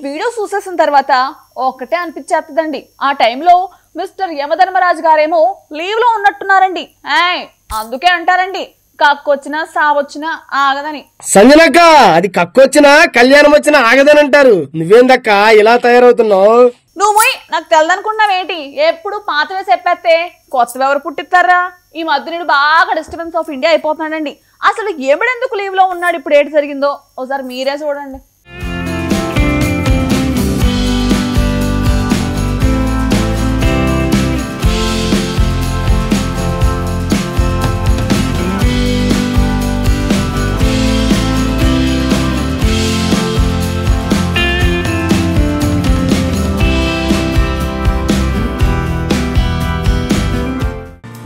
Video చూసేసిన తర్వాత ఒక్కటే అనిపించేస్తుందండి, ఆ టైంలో మిస్టర్ యమధర్మరాజు గారేమో లీవ్ లో ఉన్నట్టున్నారండి. అందుకే అంటారండి కక్కొచ్చినా సావొచ్చినా ఆగదని. సంజనక్క, అది కక్కొచ్చినా కళ్యాణం వచ్చినా ఆగదని అంటారు. నువ్వేందక్క ఇలా తయారవుతున్నావు? నువ్వు నాకు తెలదనుకున్నావేంటి? ఎప్పుడు పాతవే చెప్పేస్తే కొత్తవి ఎవరు పుట్టిస్తారా? ఈ మధ్య నేను బాగా డిస్టర్బెన్స్ ఆఫ్ ఇండియా అయిపోతున్నాడండి. అసలు ఎవడెందుకు లీవ్ లో ఉన్నాడు, ఇప్పుడు ఏంటి జరిగిందో ఒకసారి మీరే చూడండి.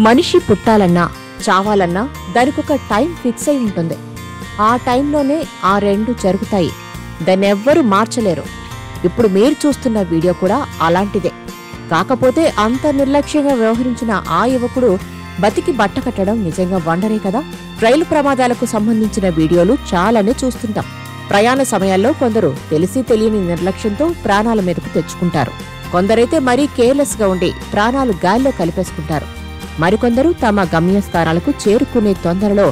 మనిషి పుట్టాలన్నా చావాలన్నా దానికొక టైం ఫిక్స్ అయి ఉంటుంది. ఆ టైంలోనే ఆ రెండు జరుగుతాయి. దాన్నెవ్వరూ మార్చలేరు. ఇప్పుడు మీరు చూస్తున్న వీడియో కూడా అలాంటిదే. కాకపోతే అంత నిర్లక్ష్యంగా వ్యవహరించిన ఆ యువకుడు బతికి బట్ట కట్టడం నిజంగా వండరే కదా. రైలు ప్రమాదాలకు సంబంధించిన వీడియోలు చాలానే చూస్తుంటాం. ప్రయాణ సమయాల్లో కొందరు తెలిసి తెలియని నిర్లక్ష్యంతో ప్రాణాల మీదకు తెచ్చుకుంటారు. కొందరైతే మరీ కేర్లెస్ గా ఉండి ప్రాణాలు గాల్లో కలిపేసుకుంటారు. మరికొందరు తమ గమ్యస్థానాలకు చేరుకునే తొందరలో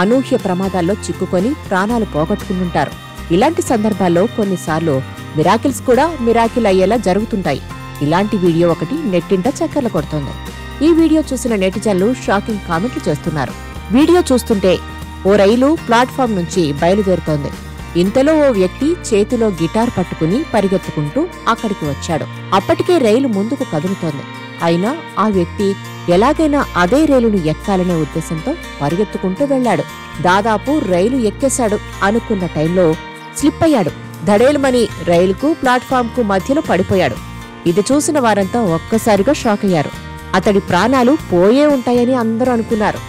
అనూహ్య ప్రమాదాల్లో చిక్కుకొని ప్రాణాలు పోగొట్టుకుంటుంటారు. ఇలాంటి సందర్భాల్లో కొన్నిసార్లు మిరాకిల్స్ కూడా మిరాకిల్ అయ్యేలా జరుగుతుంటాయి. ఇలాంటి వీడియో ఒకటి నెట్టింట చక్కర్లు కొడుతోంది. ఈ వీడియో చూసిన నెటిజన్లు షాకింగ్ కామెంట్లు చేస్తున్నారు. వీడియో చూస్తుంటే ఓ రైలు ప్లాట్ఫామ్ నుంచి బయలుదేరుతోంది. ఇంతలో ఓ వ్యక్తి చేతిలో గిటార్ పట్టుకుని పరిగెత్తుకుంటూ అక్కడికి వచ్చాడు. అప్పటికే రైలు ముందుకు కదులుతోంది. అయినా ఆ వ్యక్తి ఎలాగైనా అదే రైలును ఎక్కాలనే ఉద్దేశంతో పరిగెత్తుకుంటూ వెళ్లాడు. దాదాపు రైలు ఎక్కేశాడు అనుకున్న టైంలో స్లిప్ అయ్యాడు. ధడేలుమని రైలుకు ప్లాట్ఫామ్కు మధ్యలో పడిపోయాడు. ఇది చూసిన వారంతా ఒక్కసారిగా షాక్ అయ్యారు. అతడి ప్రాణాలు పోయే ఉంటాయని అందరూ అనుకున్నారు.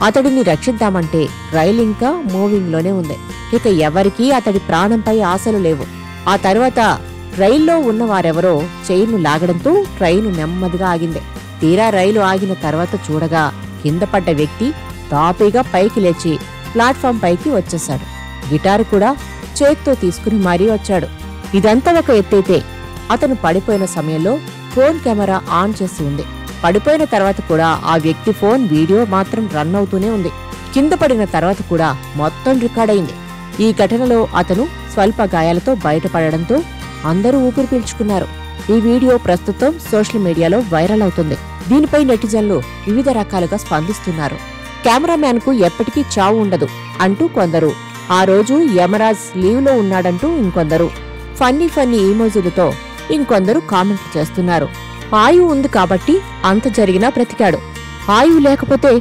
అతడిని రక్షిద్దామంటే రైలు ఇంకా మూవింగ్ లోనే ఉంది. ఇక ఎవరికీ అతడి ప్రాణంపై ఆశలు లేవు. ఆ తర్వాత రైల్లో ఉన్నవారెవరో చైన్ను లాగడంతో ట్రైను నెమ్మదిగా ఆగింది. తీరా రైలు ఆగిన తర్వాత చూడగా కింద పడ్డ వ్యక్తి తాపీగా పైకి లేచి ప్లాట్ఫామ్ పైకి వచ్చేశాడు. గిటారు కూడా చేత్తో తీసుకుని మరీ వచ్చాడు. ఇదంతా ఒక ఎత్తైతే అతను పడిపోయిన సమయంలో ఫోన్ కెమెరా ఆన్ చేసి ఉంది. పడిపోయిన తర్వాత కూడా ఆ వ్యక్తి ఫోన్ వీడియో మాత్రం రన్ అవుతూనే ఉంది. కింద పడిన తర్వాత కూడా మొత్తం రికార్డయింది. ఈ ఘటనలో అతను స్వల్ప గాయాలతో బయటపడడంతో అందరూ ఊపిరి పీల్చుకున్నారు. ఈ వీడియో ప్రస్తుతం సోషల్ మీడియాలో వైరల్ అవుతుంది. దీనిపై నెటిజన్లు వివిధ రకాలుగా స్పందిస్తున్నారు. కెమెరామ్యాన్ కు ఎప్పటికీ చావు ఉండదు అంటూ కొందరు, ఆ రోజు యమరాజ్ లీవ్ లో ఉన్నాడంటూ ఇంకొందరు, ఫన్నీ ఈమోజీలతో ఇంకొందరు కామెంట్లు చేస్తున్నారు. ఆయువు ఉంది కాబట్టి అంత జరిగినా బ్రతికాడు. ఆయువు లేకపోతే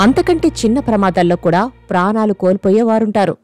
అంతకంటే చిన్న ప్రమాదాల్లో కూడా ప్రాణాలు కోల్పోయేవారుంటారు.